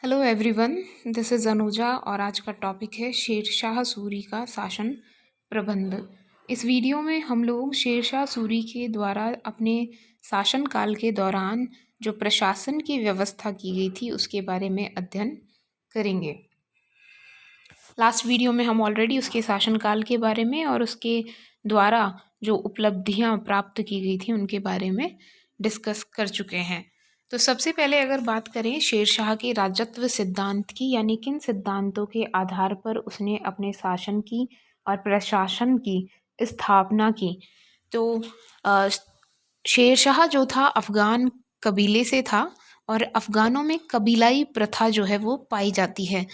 Hello everyone, this is Anuja और आज का टॉपिक है शेरशाह सूरी का शासन प्रबंध। इस वीडियो में हम लोग शेरशाह सूरी के द्वारा अपने शासनकाल के दौरान जो प्रशासन की व्यवस्था की गई थी उसके बारे में अध्ययन करेंगे। लास्ट वीडियो में हम ऑलरेडी उसके शासनकाल के बारे में और उसके द्वारा जो उपलब्धियां प्राप्त की गई थी उनके बारे में डिस्कस कर चुके हैं। तो सबसे पहले अगर बात करें शेरशाह के राजत्व सिद्धांत की, यानी किन सिद्धांतों के आधार पर उसने अपने शासन की और प्रशासन की स्थापना की, तो शेरशाह जो था अफ़गान कबीले से था और अफ़गानों में कबीलाई प्रथा जो है वो पाई जाती है।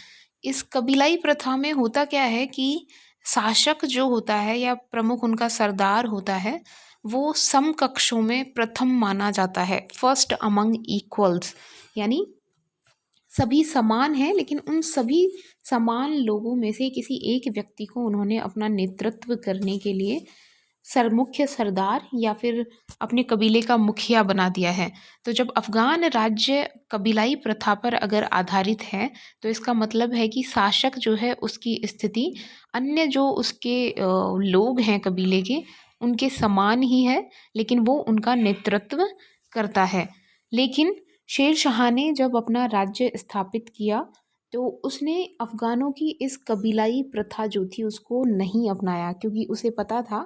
इस कबीलाई प्रथा में होता क्या है कि शासक जो होता है या प्रमुख उनका सरदार होता है वो समकक्षों में प्रथम माना जाता है, फर्स्ट अमंग इक्वल्स, यानी सभी समान हैं लेकिन उन सभी समान लोगों में से किसी एक व्यक्ति को उन्होंने अपना नेतृत्व करने के लिए मुख्य सरदार या फिर अपने कबीले का मुखिया बना दिया है। तो जब अफ़गान राज्य कबीलाई प्रथा पर अगर आधारित है तो इसका मतलब है कि शासक जो है उसकी स्थिति अन्य जो उसके लोग हैं कबीले के उनके समान ही है, लेकिन वो उनका नेतृत्व करता है। लेकिन शेर शाह ने जब अपना राज्य स्थापित किया तो उसने अफ़गानों की इस कबीलाई प्रथा जो थी उसको नहीं अपनाया, क्योंकि उसे पता था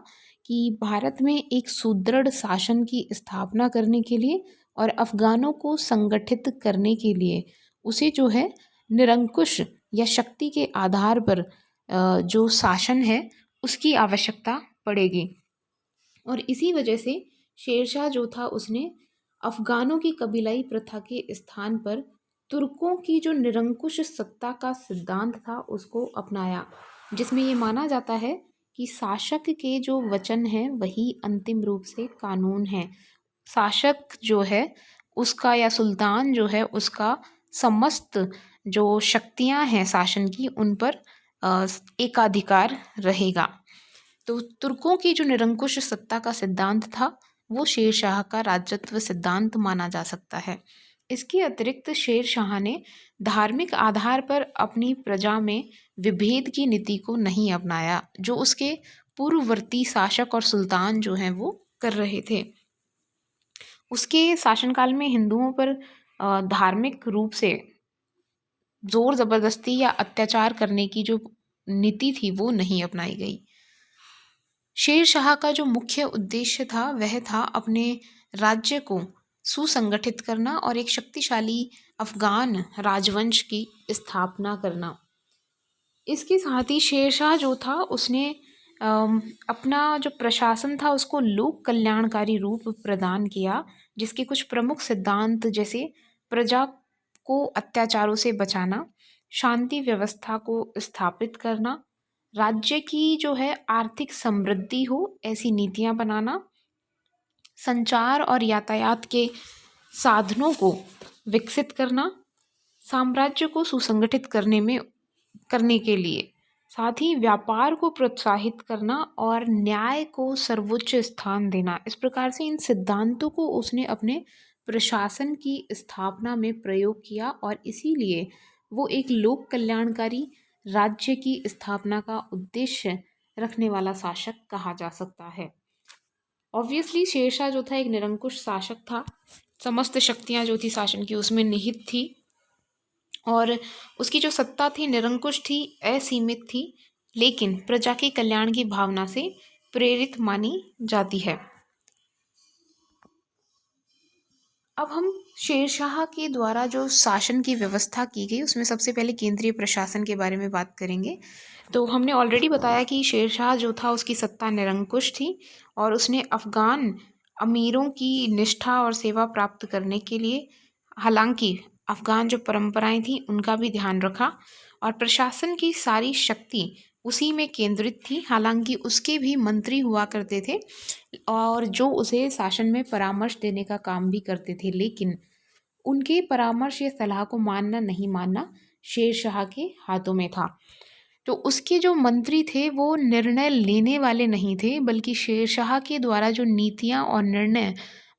कि भारत में एक सुदृढ़ शासन की स्थापना करने के लिए और अफ़गानों को संगठित करने के लिए उसे जो है निरंकुश या शक्ति के आधार पर जो शासन है उसकी आवश्यकता पड़ेगी। और इसी वजह से शेरशाह जो था उसने अफ़गानों की कबीलाई प्रथा के स्थान पर तुर्कों की जो निरंकुश सत्ता का सिद्धांत था उसको अपनाया, जिसमें ये माना जाता है कि शासक के जो वचन हैं वही अंतिम रूप से कानून है। शासक जो है उसका या सुल्तान जो है उसका समस्त जो शक्तियां हैं शासन की उन पर एकाधिकार रहेगा। तो तुर्कों की जो निरंकुश सत्ता का सिद्धांत था वो शेरशाह का राजत्व सिद्धांत माना जा सकता है। इसके अतिरिक्त शेरशाह ने धार्मिक आधार पर अपनी प्रजा में विभेद की नीति को नहीं अपनाया, जो उसके पूर्ववर्ती शासक और सुल्तान जो हैं वो कर रहे थे। उसके शासनकाल में हिंदुओं पर धार्मिक रूप से जोर ज़बरदस्ती या अत्याचार करने की जो नीति थी वो नहीं अपनाई गई। शेर शाह का जो मुख्य उद्देश्य था वह था अपने राज्य को सुसंगठित करना और एक शक्तिशाली अफ़गान राजवंश की स्थापना करना। इसके साथ ही शेर शाह जो था उसने अपना जो प्रशासन था उसको लोक कल्याणकारी रूप प्रदान किया, जिसके कुछ प्रमुख सिद्धांत जैसे प्रजा को अत्याचारों से बचाना, शांति व्यवस्था को स्थापित करना, राज्य की जो है आर्थिक समृद्धि हो ऐसी नीतियां बनाना, संचार और यातायात के साधनों को विकसित करना, साम्राज्य को सुसंगठित करने के लिए, साथ ही व्यापार को प्रोत्साहित करना और न्याय को सर्वोच्च स्थान देना। इस प्रकार से इन सिद्धांतों को उसने अपने प्रशासन की स्थापना में प्रयोग किया और इसीलिए वो एक लोक कल्याणकारी राज्य की स्थापना का उद्देश्य रखने वाला शासक कहा जा सकता है। ऑब्वियसली शेरशाह जो था एक निरंकुश शासक था, समस्त शक्तियाँ जो थी शासन की उसमें निहित थी और उसकी जो सत्ता थी निरंकुश थी, असीमित थी, लेकिन प्रजा के कल्याण की भावना से प्रेरित मानी जाती है। अब हम शेरशाह के द्वारा जो शासन की व्यवस्था की गई उसमें सबसे पहले केंद्रीय प्रशासन के बारे में बात करेंगे। तो हमने ऑलरेडी बताया कि शेरशाह जो था उसकी सत्ता निरंकुश थी और उसने अफ़गान अमीरों की निष्ठा और सेवा प्राप्त करने के लिए हालांकि अफ़गान जो परंपराएं थी उनका भी ध्यान रखा और प्रशासन की सारी शक्ति उसी में केंद्रित थी। हालांकि उसके भी मंत्री हुआ करते थे और जो उसे शासन में परामर्श देने का काम भी करते थे, लेकिन उनके परामर्श या सलाह को मानना नहीं मानना शेरशाह के हाथों में था। तो उसके जो मंत्री थे वो निर्णय लेने वाले नहीं थे, बल्कि शेरशाह के द्वारा जो नीतियां और निर्णय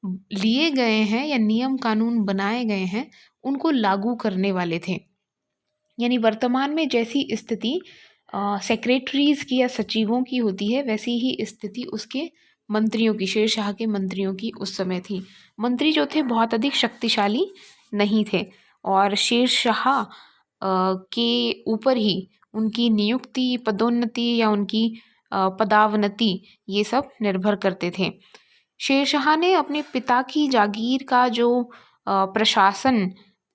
लिए गए हैं या नियम कानून बनाए गए हैं उनको लागू करने वाले थे। यानी वर्तमान में जैसी स्थिति सेक्रेटरीज की या सचिवों की होती है, वैसी ही स्थिति उसके मंत्रियों की, शेर शाह के मंत्रियों की उस समय थी। मंत्री जो थे बहुत अधिक शक्तिशाली नहीं थे और शेर शाह के ऊपर ही उनकी नियुक्ति, पदोन्नति या उनकी पदावनति ये सब निर्भर करते थे। शेर शाह ने अपने पिता की जागीर का जो प्रशासन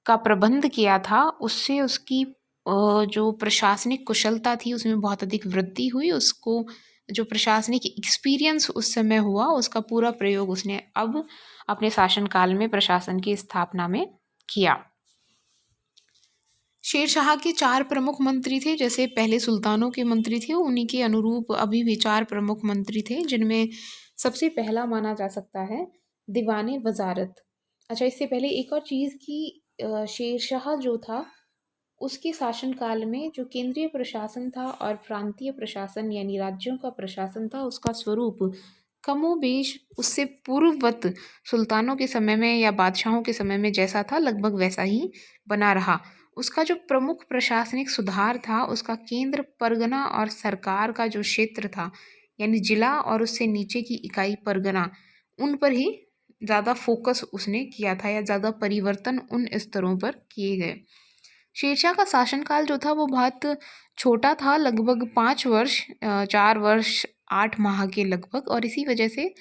का प्रबंध किया था, उससे उसकी जो प्रशासनिक कुशलता थी उसमें बहुत अधिक वृद्धि हुई। उसको जो प्रशासनिक एक्सपीरियंस उस समय हुआ, उसका पूरा प्रयोग उसने अब अपने शासनकाल में प्रशासन की स्थापना में किया। शेर शाह के 4 प्रमुख मंत्री थे। जैसे पहले सुल्तानों के मंत्री थे, उन्हीं के अनुरूप अभी भी 4 प्रमुख मंत्री थे, जिनमें सबसे पहला माना जा सकता है दीवाने वजारत। अच्छा, इससे पहले एक और चीज़ कि शेर शाह जो था उसके शासनकाल में जो केंद्रीय प्रशासन था और प्रांतीय प्रशासन यानी राज्यों का प्रशासन था, उसका स्वरूप कमोबेश उससे पूर्ववत सुल्तानों के समय में या बादशाहों के समय में जैसा था, लगभग वैसा ही बना रहा। उसका जो प्रमुख प्रशासनिक सुधार था, उसका केंद्र, परगना और सरकार का जो क्षेत्र था, यानी जिला और उससे नीचे की इकाई परगना, उन पर ही ज़्यादा फोकस उसने किया था या ज़्यादा परिवर्तन उन स्तरों पर किए गए। शेरशाह का शासनकाल जो था वो बहुत छोटा था, लगभग 5 वर्ष, 4 वर्ष 8 माह के लगभग, और इसी वजह से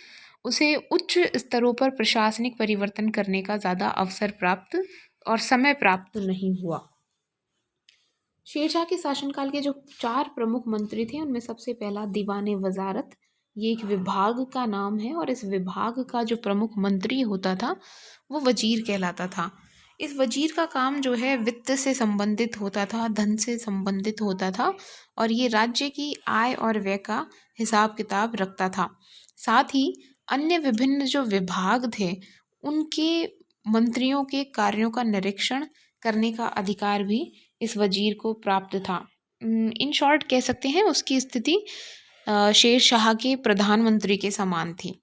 उसे उच्च स्तरों पर प्रशासनिक परिवर्तन करने का ज़्यादा अवसर प्राप्त और समय प्राप्त नहीं हुआ। शेरशाह के शासनकाल के जो 4 प्रमुख मंत्री थे, उनमें सबसे पहला दीवाने वजारत। ये एक विभाग का नाम है और इस विभाग का जो प्रमुख मंत्री होता था वो वजीर कहलाता था। इस वजीर का काम जो है वित्त से संबंधित होता था, धन से संबंधित होता था, और ये राज्य की आय और व्यय का हिसाब किताब रखता था। साथ ही अन्य विभिन्न जो विभाग थे उनके मंत्रियों के कार्यों का निरीक्षण करने का अधिकार भी इस वजीर को प्राप्त था। इन शॉर्ट कह सकते हैं उसकी स्थिति शेर शाह के प्रधानमंत्री के समान थी।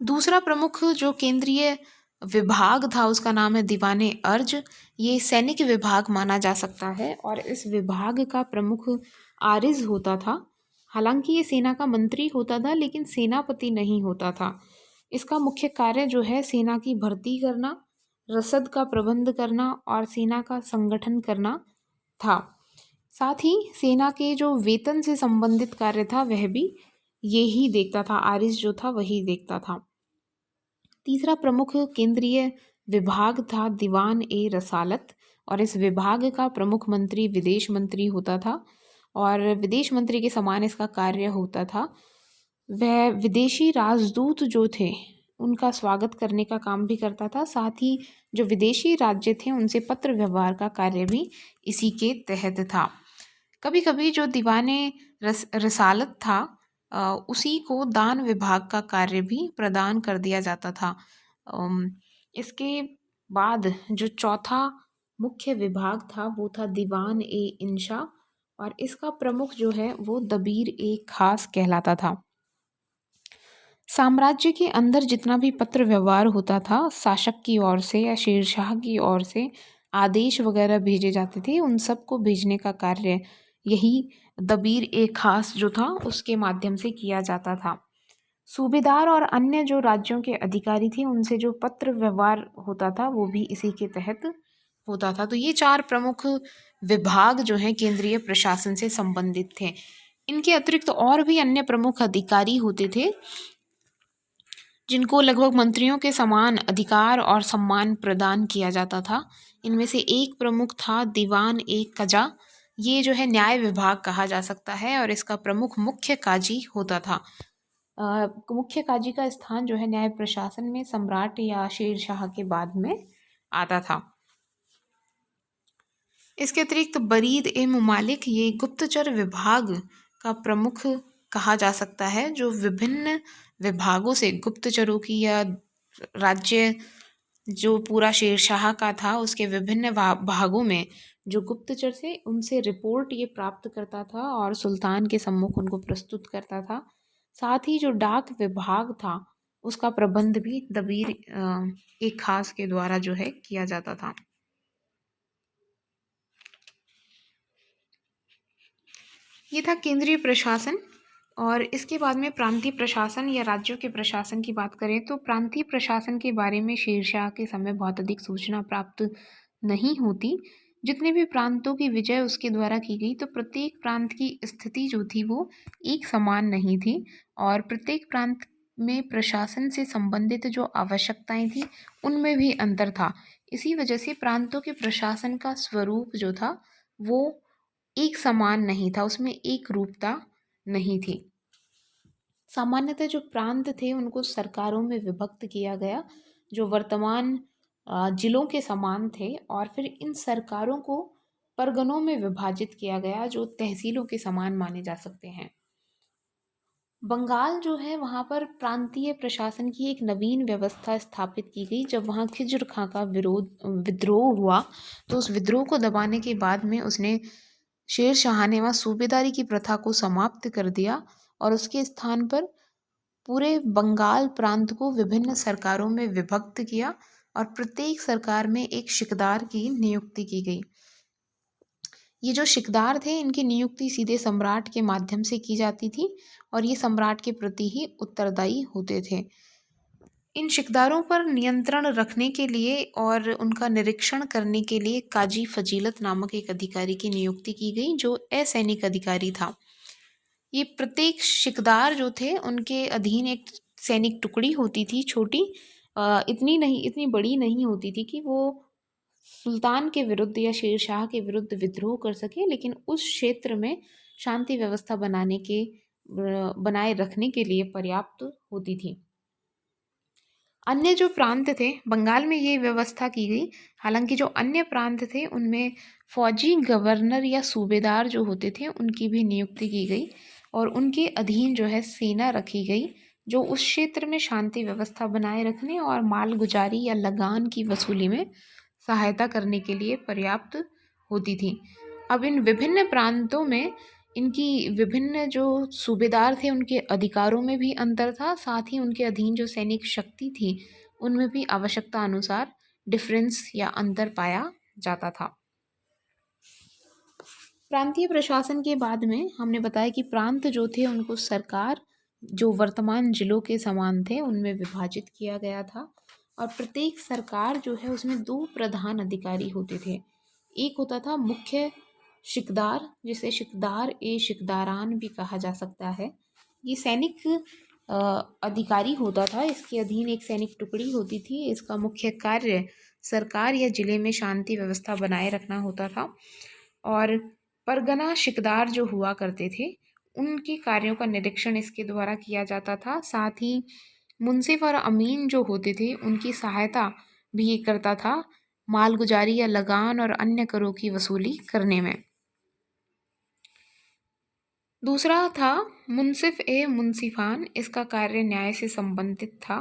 दूसरा प्रमुख जो केंद्रीय विभाग था उसका नाम है दीवाने अर्ज। ये सैनिक विभाग माना जा सकता है और इस विभाग का प्रमुख आरिज होता था। हालांकि ये सेना का मंत्री होता था लेकिन सेनापति नहीं होता था। इसका मुख्य कार्य जो है सेना की भर्ती करना, रसद का प्रबंध करना और सेना का संगठन करना था। साथ ही सेना के जो वेतन से संबंधित कार्य था वह भी यही देखता था, आरिज जो था वही देखता था। तीसरा प्रमुख केंद्रीय विभाग था दीवान ए रसालत, और इस विभाग का प्रमुख मंत्री विदेश मंत्री होता था और विदेश मंत्री के समान इसका कार्य होता था। वह विदेशी राजदूत जो थे उनका स्वागत करने का काम भी करता था। साथ ही जो विदेशी राज्य थे उनसे पत्र व्यवहार का कार्य भी इसी के तहत था। कभी कभी जो दीवाने रसालत था उसी को दान विभाग का कार्य भी प्रदान कर दिया जाता था। इसके बाद जो चौथा मुख्य विभाग था वो था दीवान ए इंशा, और इसका प्रमुख जो है वो दबीर ए खास कहलाता था। साम्राज्य के अंदर जितना भी पत्र व्यवहार होता था शासक की ओर से या शेरशाह की ओर से आदेश वगैरह भेजे जाते थे, उन सब को भेजने का कार्य यही दबीर ए खास जो था उसके माध्यम से किया जाता था। सूबेदार और अन्य जो राज्यों के अधिकारी थे उनसे जो पत्र व्यवहार होता था वो भी इसी के तहत होता था। तो ये 4 प्रमुख विभाग जो हैं केंद्रीय प्रशासन से संबंधित थे। इनके अतिरिक्त और भी अन्य प्रमुख अधिकारी होते थे जिनको लगभग मंत्रियों के समान अधिकार और सम्मान प्रदान किया जाता था। इनमें से एक प्रमुख था दीवान ए कजा। ये जो है न्याय विभाग कहा जा सकता है और इसका प्रमुख मुख्य काजी होता था। मुख्य काजी का स्थान जो है न्याय प्रशासन में सम्राट या शेरशाह के बाद में आता था। इसके अतिरिक्त बरीद ए मुमालिक ये गुप्तचर विभाग का प्रमुख कहा जा सकता है, जो विभिन्न विभागों से गुप्तचरों की या राज्य जो पूरा शेरशाह का था उसके विभिन्न भागों में जो गुप्तचर थे उनसे रिपोर्ट ये प्राप्त करता था और सुल्तान के सम्मुख उनको प्रस्तुत करता था। साथ ही जो डाक विभाग था उसका प्रबंध भी दबीर एक खास के द्वारा जो है किया जाता था। ये था केंद्रीय प्रशासन। और इसके बाद में प्रांतीय प्रशासन या राज्यों के प्रशासन की बात करें तो प्रांतीय प्रशासन के बारे में शेरशाह के समय बहुत अधिक सूचना प्राप्त नहीं होती। जितने भी प्रांतों की विजय उसके द्वारा की गई तो प्रत्येक प्रांत की स्थिति जो थी वो एक समान नहीं थी और प्रत्येक प्रांत में प्रशासन से संबंधित जो आवश्यकताएं थी उनमें भी अंतर था। इसी वजह से प्रांतों के प्रशासन का स्वरूप जो था वो एक समान नहीं था, उसमें एक रूपता नहीं थी। सामान्यतः जो प्रांत थे उनको सरकारों में विभक्त किया गया जो वर्तमान जिलों के समान थे और फिर इन सरकारों को परगनों में विभाजित किया गया जो तहसीलों के समान माने जा सकते हैं। बंगाल जो है वहाँ पर प्रांतीय प्रशासन की एक नवीन व्यवस्था स्थापित की गई जब वहाँ खिज्र खां का विद्रोह हुआ। तो उस विद्रोह को दबाने के बाद में उसने शेर शाह ने वहाँ सूबेदारी की प्रथा को समाप्त कर दिया और उसके स्थान पर पूरे बंगाल प्रांत को विभिन्न सरकारों में विभक्त किया और प्रत्येक सरकार में एक शिकदार की नियुक्ति की गई। ये जो शिकदार थे इनकी नियुक्ति सीधे सम्राट के माध्यम से की जाती थी और ये सम्राट के प्रति ही उत्तरदायी होते थे। इन शिकदारों पर नियंत्रण रखने के लिए और उनका निरीक्षण करने के लिए काजी फजीलत नामक एक अधिकारी की नियुक्ति की गई जो असैनिक अधिकारी था। ये प्रत्येक शिकदार जो थे उनके अधीन एक सैनिक टुकड़ी होती थी छोटी, इतनी बड़ी नहीं होती थी कि वो सुल्तान के विरुद्ध या शेरशाह के विरुद्ध विद्रोह कर सके, लेकिन उस क्षेत्र में शांति व्यवस्था बनाए रखने के लिए पर्याप्त होती थी। अन्य जो प्रांत थे बंगाल में ये व्यवस्था की गई। हालांकि जो अन्य प्रांत थे उनमें फौजी गवर्नर या सूबेदार जो होते थे उनकी भी नियुक्ति की गई और उनके अधीन जो है सेना रखी गई जो उस क्षेत्र में शांति व्यवस्था बनाए रखने और मालगुजारी या लगान की वसूली में सहायता करने के लिए पर्याप्त होती थी। अब इन विभिन्न प्रांतों में इनकी विभिन्न जो सूबेदार थे उनके अधिकारों में भी अंतर था, साथ ही उनके अधीन जो सैनिक शक्ति थी उनमें भी आवश्यकता अनुसार डिफरेंस या अंतर पाया जाता था। प्रांतीय प्रशासन के बाद में हमने बताया कि प्रांत जो थे उनको सरकार जो वर्तमान जिलों के समान थे उनमें विभाजित किया गया था और प्रत्येक सरकार जो है उसमें दो प्रधान अधिकारी होते थे। एक होता था मुख्य शिकदार जिसे शिकदार ए शिकदारान भी कहा जा सकता है। ये सैनिक अधिकारी होता था, इसके अधीन एक सैनिक टुकड़ी होती थी। इसका मुख्य कार्य सरकार या जिले में शांति व्यवस्था बनाए रखना होता था और परगना शिकदार जो हुआ करते थे उनके कार्यों का निरीक्षण इसके द्वारा किया जाता था। साथ ही मुंसिफ और अमीन जो होते थे उनकी सहायता भी ये करता था मालगुजारी या लगान और अन्य करों की वसूली करने में। दूसरा था मुंसिफ ए मुंसिफान, इसका कार्य न्याय से संबंधित था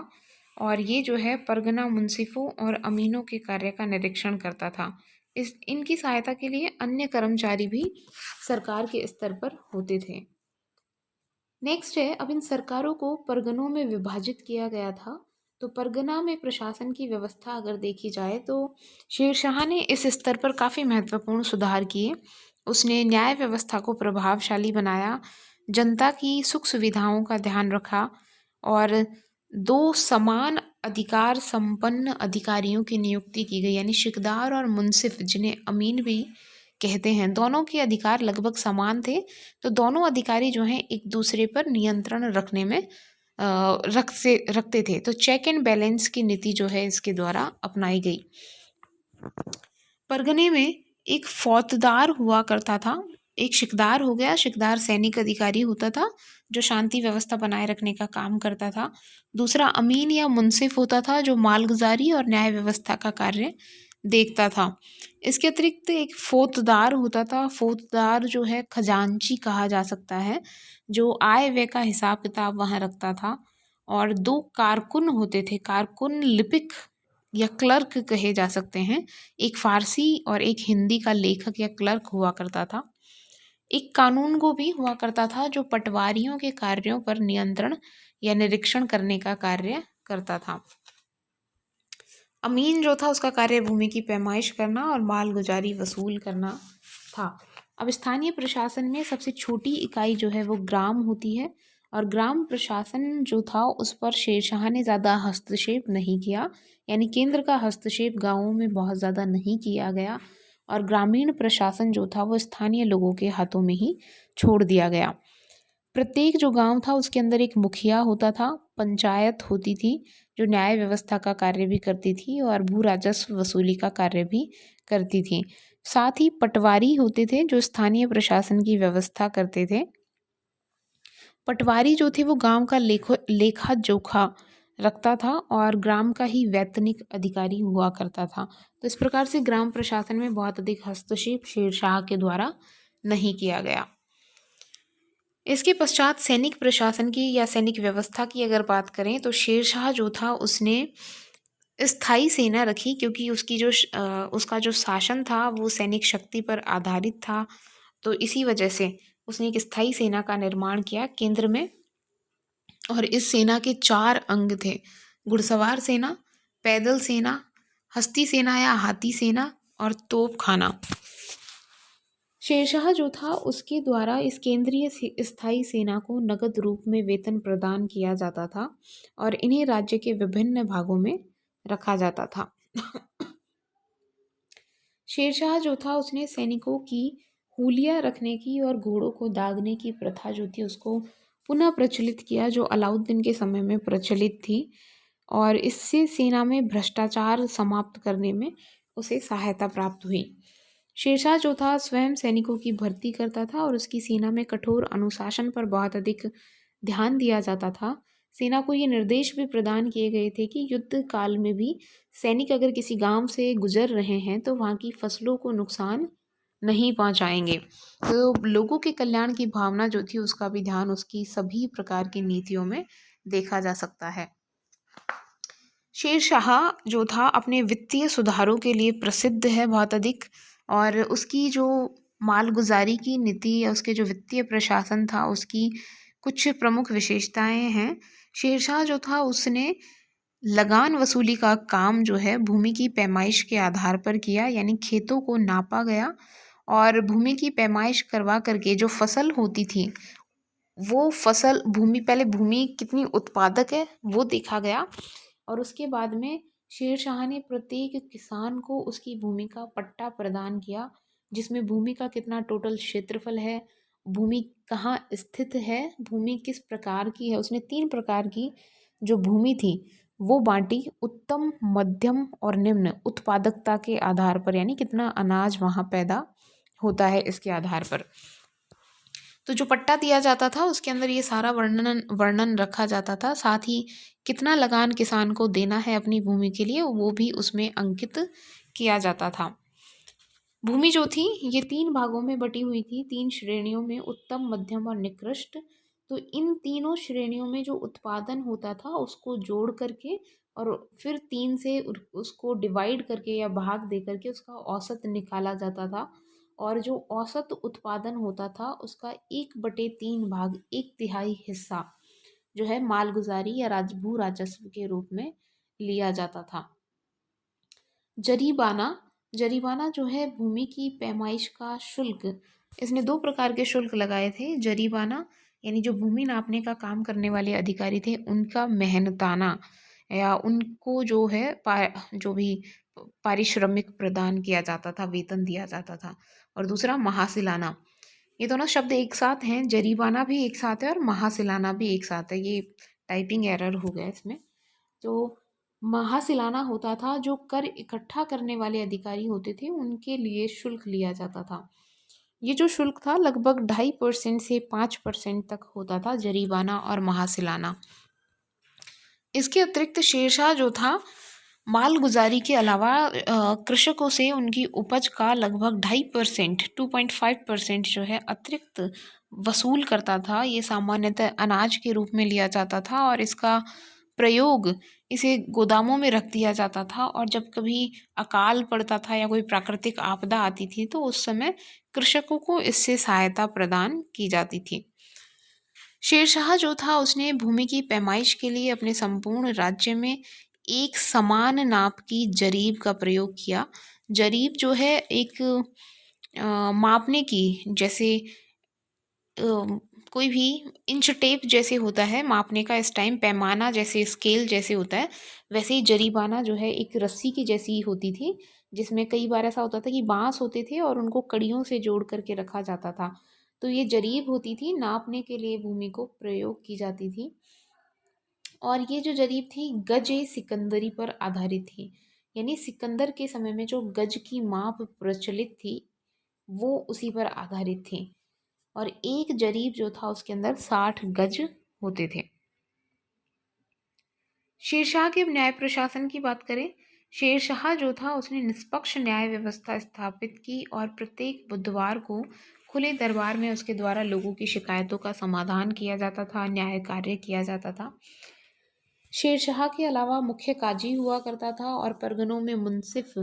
और ये जो है परगना मुंसिफों और अमीनों के कार्य का निरीक्षण करता था। इनकी सहायता के लिए अन्य कर्मचारी भी सरकार के स्तर पर होते थे। नेक्स्ट है, अब इन सरकारों को परगनों में विभाजित किया गया था। तो परगना में प्रशासन की व्यवस्था अगर देखी जाए तो शेरशाह ने इस स्तर पर काफ़ी महत्वपूर्ण सुधार किए। उसने न्याय व्यवस्था को प्रभावशाली बनाया, जनता की सुख सुविधाओं का ध्यान रखा और दो समान अधिकार संपन्न अधिकारियों की नियुक्ति की गई, यानी शिकदार और मुंसिफ जिन्हें अमीन भी कहते हैं, दोनों के अधिकार लगभग समान थे। तो दोनों अधिकारी जो हैं एक दूसरे पर नियंत्रण रखने में रखते थे। तो चेक एंड बैलेंस की नीति जो है इसके द्वारा अपनाई गई। परगने में एक फौजदार हुआ करता था, एक शिकदार हो गया, शिकदार सैनिक अधिकारी होता था जो शांति व्यवस्था बनाए रखने का काम करता था। दूसरा अमीन या मुंसिफ होता था जो मालगुजारी और न्याय व्यवस्था का कार्य देखता था। इसके अतिरिक्त एक फौजदार होता था। फौजदार जो है खजांची कहा जा सकता है, जो आय व्यय का हिसाब किताब वहाँ रखता था। और दो कारकुन होते थे, कारकुन लिपिक या क्लर्क कहे जा सकते हैं, एक फारसी और एक हिंदी का लेखक या क्लर्क हुआ करता था। एक कानूनगो भी हुआ करता था जो पटवारियों के कार्यों पर नियंत्रण या निरीक्षण करने का कार्य करता था। अमीन जो था उसका कार्य भूमि की पैमाइश करना और मालगुजारी वसूल करना था। अब स्थानीय प्रशासन में सबसे छोटी इकाई जो है वो ग्राम होती है, और ग्राम प्रशासन जो था उस पर शेरशाह ने ज़्यादा हस्तक्षेप नहीं किया, यानी केंद्र का हस्तक्षेप गाँवों में बहुत ज़्यादा नहीं किया गया, और ग्रामीण प्रशासन जो था वो स्थानीय लोगों के हाथों में ही छोड़ दिया गया। प्रत्येक जो गांव था उसके अंदर एक मुखिया होता था, पंचायत होती थी जो न्याय व्यवस्था का कार्य भी करती थी और भू राजस्व वसूली का कार्य भी करती थी। साथ ही पटवारी होते थे जो स्थानीय प्रशासन की व्यवस्था करते थे। पटवारी जो थे वो गांव का लेखा जोखा रखता था और ग्राम का ही वैतनिक अधिकारी हुआ करता था। तो इस प्रकार से ग्राम प्रशासन में बहुत अधिक हस्तक्षेप शेरशाह के द्वारा नहीं किया गया। इसके पश्चात सैनिक प्रशासन की या सैनिक व्यवस्था की अगर बात करें तो शेरशाह जो था उसने स्थायी सेना रखी, क्योंकि उसका जो शासन था वो सैनिक शक्ति पर आधारित था। तो इसी वजह से उसने एक स्थायी सेना का निर्माण किया केंद्र में, और इस सेना के 4 अंग थे: घुड़सवार सेना, पैदल सेना, हस्ती सेना या हाथी सेना और तोपखाना। शेरशाह जो था उसके द्वारा इस केंद्रीय स्थायी सेना को नगद रूप में वेतन प्रदान किया जाता था और इन्हें राज्य के विभिन्न भागों में रखा जाता था। शेरशाह जो था उसने सैनिकों की हुलिया रखने की और घोड़ों को दागने की प्रथा जो थी उसको पुनः प्रचलित किया, जो अलाउद्दीन के समय में प्रचलित थी, और इससे सेना में भ्रष्टाचार समाप्त करने में उसे सहायता प्राप्त हुई। शेरशाह जो था स्वयं सैनिकों की भर्ती करता था और उसकी सेना में कठोर अनुशासन पर बहुत अधिक ध्यान दिया जाता था। सेना को ये निर्देश भी प्रदान किए गए थे कि युद्ध काल में भी सैनिक अगर किसी गांव से गुजर रहे हैं तो वहाँ की फसलों को नुकसान नहीं पहुंचाएंगे। तो लोगों के कल्याण की भावना जो थी उसका भी ध्यान उसकी सभी प्रकार की नीतियों में देखा जा सकता है। शेरशाह जो था अपने वित्तीय सुधारों के लिए प्रसिद्ध है बहुत अधिक, और उसकी जो मालगुजारी की नीति या उसके जो वित्तीय प्रशासन था उसकी कुछ प्रमुख विशेषताएं हैं। शेरशाह जो था उसने लगान वसूली का काम जो है भूमि की पैमाइश के आधार पर किया, यानी खेतों को नापा गया और भूमि की पैमाइश करवा करके जो फसल होती थी वो फसल पहले भूमि कितनी उत्पादक है वो देखा गया, और उसके बाद में शेरशाह ने प्रत्येक किसान को उसकी भूमि का पट्टा प्रदान किया, जिसमें भूमि का कितना टोटल क्षेत्रफल है, भूमि कहाँ स्थित है, भूमि किस प्रकार की है। उसने 3 प्रकार की जो भूमि थी वो बांटी: उत्तम, मध्यम और निम्न उत्पादकता के आधार पर, यानी कितना अनाज वहाँ पैदा होता है इसके आधार पर। तो जो पट्टा दिया जाता था उसके अंदर ये सारा वर्णन रखा जाता था, साथ ही कितना लगान किसान को देना है अपनी भूमि के लिए वो भी उसमें अंकित किया जाता था। भूमि जो थी ये 3 भागों में बटी हुई थी, 3 श्रेणियों में: उत्तम, मध्यम और निकृष्ट। तो इन तीनों श्रेणियों में जो उत्पादन होता था उसको जोड़ करके और फिर 3 से उसको डिवाइड करके या भाग दे करके उसका औसत निकाला जाता था, और जो औसत उत्पादन होता था उसका 1/3 भाग, 1/3 हिस्सा जो है मालगुजारी या भू राजस्व के रूप में लिया जाता था। जरीबाना जो है भूमि की पैमाइश का शुल्क। इसने 2 प्रकार के शुल्क लगाए थे। जरीबाना यानी जो भूमि नापने का काम करने वाले अधिकारी थे उनका मेहनताना या उनको जो है जो भी पारिश्रमिक प्रदान किया जाता था, वेतन दिया जाता था, और दूसरा महासिलाना। ये दोनों शब्द एक साथ हैं, जरीबाना भी एक साथ है और महासिलाना भी एक साथ है। ये टाइपिंग एरर हो गया इसमें। तो महासिलाना होता था जो कर इकट्ठा करने वाले अधिकारी होते थे उनके लिए शुल्क लिया जाता था। ये जो शुल्क था लगभग 2.5% से 5% तक होता था, जरीबाना और महासिलाना। इसके अतिरिक्त शेरशाह जो था मालगुजारी के अलावा कृषकों से उनकी उपज का लगभग 2.5% 2.5% जो है अतिरिक्त वसूल करता था। ये सामान्यतः अनाज के रूप में लिया जाता था और इसका प्रयोग इसे गोदामों में रख दिया जाता था, और जब कभी अकाल पड़ता था या कोई प्राकृतिक आपदा आती थी तो उस समय कृषकों को इससे सहायता प्रदान की जाती थी। शेरशाह जो था उसने भूमि की पैमाइश के लिए अपने संपूर्ण राज्य में एक समान नाप की जरीब का प्रयोग किया। जरीब जो है एक मापने की, जैसे अ, कोई भी इंच टेप जैसे होता है मापने का, इस टाइम पैमाना जैसे स्केल जैसे होता है, वैसे ही जरीबाना जो है एक रस्सी की जैसी होती थी, जिसमें कई बार ऐसा होता था कि बांस होते थे और उनको कड़ियों से जोड़ करके रखा जाता था। तो ये जरीब होती थी, नापने के लिए भूमि को प्रयोग की जाती थी। और ये जो जरीब थी गज ए सिकंदरी पर आधारित थी, यानी सिकंदर के समय में जो गज की माप प्रचलित थी वो उसी पर आधारित थी। और एक जरीब जो था उसके अंदर 60 गज होते थे। शेरशाह के न्याय प्रशासन की बात करें, शेरशाह जो था उसने निष्पक्ष न्याय व्यवस्था स्थापित की और प्रत्येक बुधवार को खुले दरबार में उसके द्वारा लोगों की शिकायतों का समाधान किया जाता था, न्याय कार्य किया जाता था। शेरशाह के अलावा मुख्य काजी हुआ करता था और परगनों में मुंसिफ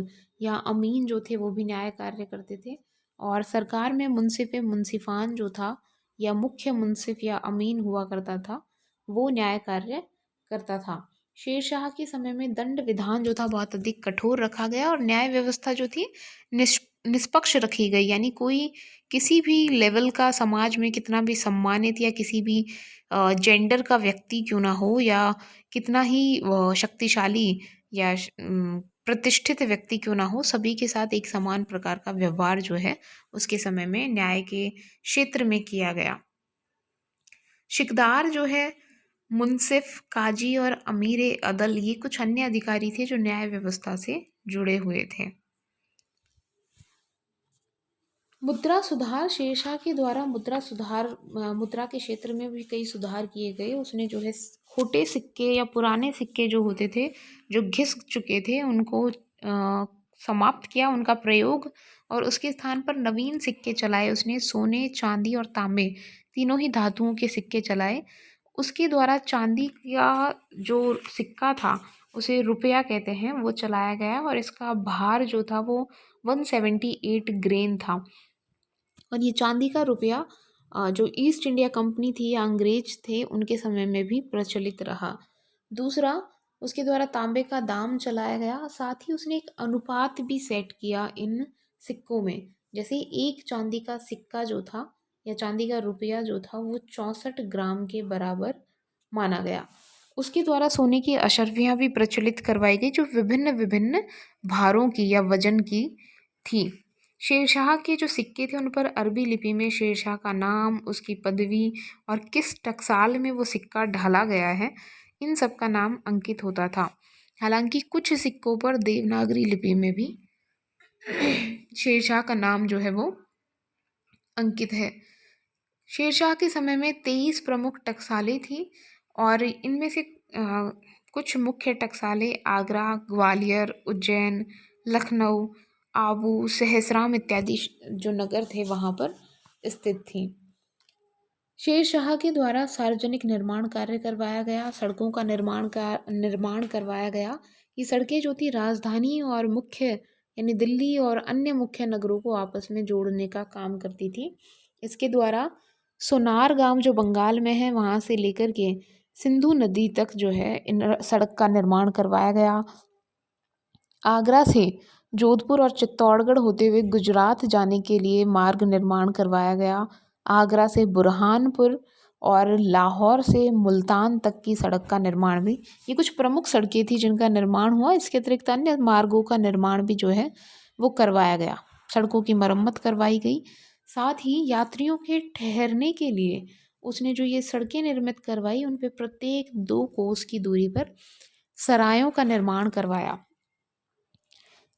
या अमीन जो थे वो भी न्याय कार्य करते थे। और सरकार में मुंसिफ मुंसिफान जो था या मुख्य मुंसिफ या अमीन हुआ करता था, वो न्याय कार्य करता था। शेरशाह के समय में दंड विधान जो था बहुत अधिक कठोर रखा गया और न्याय व्यवस्था जो थी निष्पक्ष रखी गई, यानी कोई किसी भी लेवल का समाज में कितना भी सम्मानित या किसी भी जेंडर का व्यक्ति क्यों ना हो या कितना ही शक्तिशाली या प्रतिष्ठित व्यक्ति क्यों ना हो, सभी के साथ एक समान प्रकार का व्यवहार जो है उसके समय में न्याय के क्षेत्र में किया गया। शिकदार जो है, मुंसिफ, काजी और अमीर अदल ये कुछ अन्य अधिकारी थे जो न्याय व्यवस्था से जुड़े हुए थे। मुद्रा सुधार, शेरशाह के द्वारा मुद्रा के क्षेत्र में भी कई सुधार किए गए। उसने जो है खोटे सिक्के या पुराने सिक्के जो होते थे जो घिस चुके थे उनको समाप्त किया उनका प्रयोग, और उसके स्थान पर नवीन सिक्के चलाए उसने। सोने, चांदी और तांबे तीनों ही धातुओं के सिक्के चलाए। उसके द्वारा चांदी का जो सिक्का था उसे रुपया कहते हैं, वो चलाया गया और इसका भार जो था वो 178 ग्रेन था। और ये चांदी का रुपया जो ईस्ट इंडिया कंपनी थी या अंग्रेज थे उनके समय में भी प्रचलित रहा। दूसरा, उसके द्वारा तांबे का दाम चलाया गया, साथ ही उसने एक अनुपात भी सेट किया इन सिक्कों में। जैसे एक चांदी का सिक्का जो था या चांदी का रुपया जो था वो 64 ग्राम के बराबर माना गया। उसके द्वारा सोने की अशर्फियाँ भी प्रचलित करवाई गई जो विभिन्न विभिन्न भारों की या वजन की थी। शेरशाह के जो सिक्के थे उन पर अरबी लिपि में शेरशाह का नाम, उसकी पदवी और किस टकसाल में वो सिक्का ढाला गया है, इन सब का नाम अंकित होता था। हालांकि कुछ सिक्कों पर देवनागरी लिपि में भी शेरशाह का नाम जो है वो अंकित है। शेरशाह के समय में 23 प्रमुख टकसालें थी और इनमें से कुछ मुख्य टकसालें आगरा, ग्वालियर, उज्जैन, लखनऊ, आबू, सहसराम इत्यादि जो नगर थे वहाँ पर स्थित थी। शेरशाह के द्वारा सार्वजनिक निर्माण कार्य करवाया गया, सड़कों का निर्माण करवाया गया। ये सड़कें जो थी राजधानी और मुख्य यानी दिल्ली और अन्य मुख्य नगरों को आपस में जोड़ने का काम करती थी। इसके द्वारा सोनार गांव जो बंगाल में है वहाँ से लेकर के सिंधु नदी तक जो है इन सड़क का निर्माण करवाया गया। आगरा से जोधपुर और चित्तौड़गढ़ होते हुए गुजरात जाने के लिए मार्ग निर्माण करवाया गया। आगरा से बुरहानपुर और लाहौर से मुल्तान तक की सड़क का निर्माण भी, ये कुछ प्रमुख सड़कें थी जिनका निर्माण हुआ। इसके अतिरिक्त अन्य मार्गों का निर्माण भी जो है वो करवाया गया, सड़कों की मरम्मत करवाई गई। साथ ही यात्रियों के ठहरने के लिए उसने जो ये सड़कें निर्मित करवाई उन पे प्रत्येक 2 कोस की दूरी पर सरायों का निर्माण करवाया।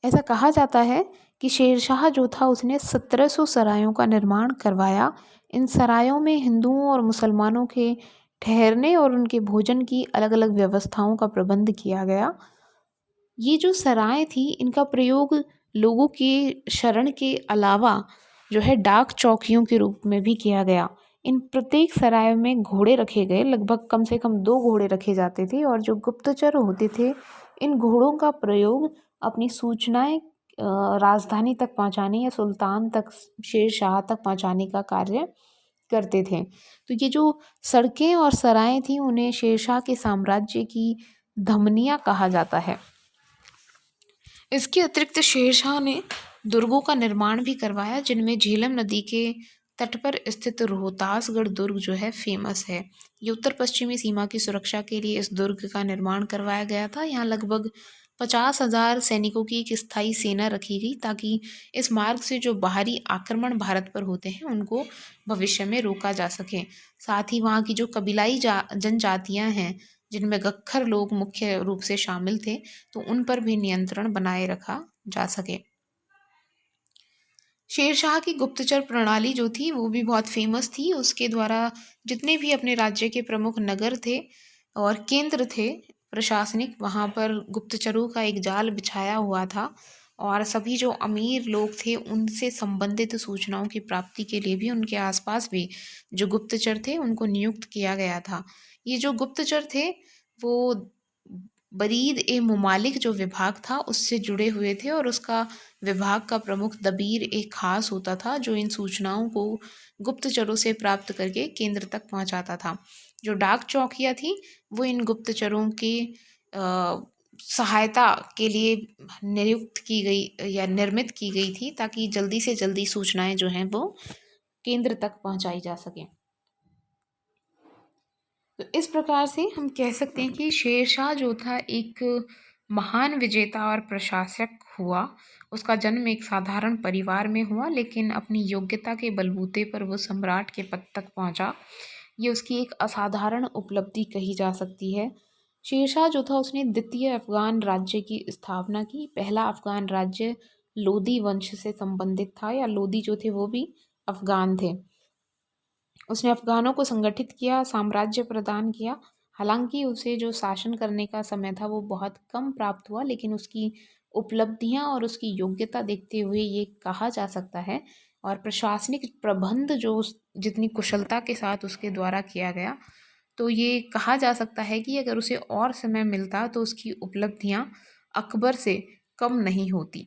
ऐसा कहा जाता है कि शेरशाह जो था उसने 1700 सरायों का निर्माण करवाया। इन सरायों में हिंदुओं और मुसलमानों के ठहरने और उनके भोजन की अलग अलग व्यवस्थाओं का प्रबंध किया गया। ये जो सराय थी इनका प्रयोग लोगों के शरण के अलावा जो है डाक चौकियों के रूप में भी किया गया। इन प्रत्येक सराय में घोड़े रखे गए, लगभग कम से कम 2 घोड़े रखे जाते थे और जो गुप्तचर होते थे इन घोड़ों का प्रयोग अपनी सूचनाएं राजधानी तक पहुंचाने या सुल्तान तक, शेरशाह तक पहुंचाने का कार्य करते थे। तो ये जो सड़कें और सराएं थी उन्हें शेरशाह के साम्राज्य की धमनियाँ कहा जाता है। इसके अतिरिक्त शेरशाह ने दुर्गों का निर्माण भी करवाया, जिनमें झेलम नदी के तट पर स्थित रोहतासगढ़ दुर्ग जो है फेमस है। ये उत्तर पश्चिमी सीमा की सुरक्षा के लिए इस दुर्ग का निर्माण करवाया गया था। यहाँ लगभग 50,000 सैनिकों की एक स्थायी सेना रखी गई, ताकि इस मार्ग से जो बाहरी आक्रमण भारत पर होते हैं उनको भविष्य में रोका जा सके। साथ ही वहाँ की जो कबीलाई जनजातियाँ हैं, जिनमें गख्खर लोग मुख्य रूप से शामिल थे, तो उन पर भी नियंत्रण बनाए रखा जा सके। शेरशाह की गुप्तचर प्रणाली जो थी वो भी बहुत फेमस थी। उसके द्वारा जितने भी अपने राज्य के प्रमुख नगर थे और केंद्र थे प्रशासनिक, वहाँ पर गुप्तचरों का एक जाल बिछाया हुआ था, और सभी जो अमीर लोग थे उनसे संबंधित सूचनाओं की प्राप्ति के लिए भी उनके आसपास भी जो गुप्तचर थे उनको नियुक्त किया गया था। ये जो गुप्तचर थे वो बरीद ए ममालिक जो विभाग था उससे जुड़े हुए थे, और उसका विभाग का प्रमुख दबीर एक खास होता था जो इन सूचनाओं को गुप्तचरों से प्राप्त करके केंद्र तक पहुंचाता था। जो डाक चौकियाँ थी वो इन गुप्तचरों की सहायता के लिए नियुक्त की गई या निर्मित की गई थी, ताकि जल्दी से जल्दी सूचनाएं जो हैं वो केंद्र तक पहुंचाई जा सकें। तो इस प्रकार से हम कह सकते हैं कि शेरशाह जो था एक महान विजेता और प्रशासक हुआ। उसका जन्म एक साधारण परिवार में हुआ, लेकिन अपनी योग्यता के बलबूते पर वो सम्राट के पद तक पहुंचा। ये उसकी एक असाधारण उपलब्धि कही जा सकती है। शेरशाह जो था उसने द्वितीय अफ़गान राज्य की स्थापना की। पहला अफ़गान राज्य लोदी वंश से संबंधित था, या लोदी जो थे वो भी अफ़गान थे। उसने अफ़गानों को संगठित किया, साम्राज्य प्रदान किया। हालांकि उसे जो शासन करने का समय था वो बहुत कम प्राप्त हुआ, लेकिन उसकी उपलब्धियां और उसकी योग्यता देखते हुए ये कहा जा सकता है, और प्रशासनिक प्रबंध जो जितनी कुशलता के साथ उसके द्वारा किया गया, तो ये कहा जा सकता है कि अगर उसे और समय मिलता तो उसकी उपलब्धियां अकबर से कम नहीं होती।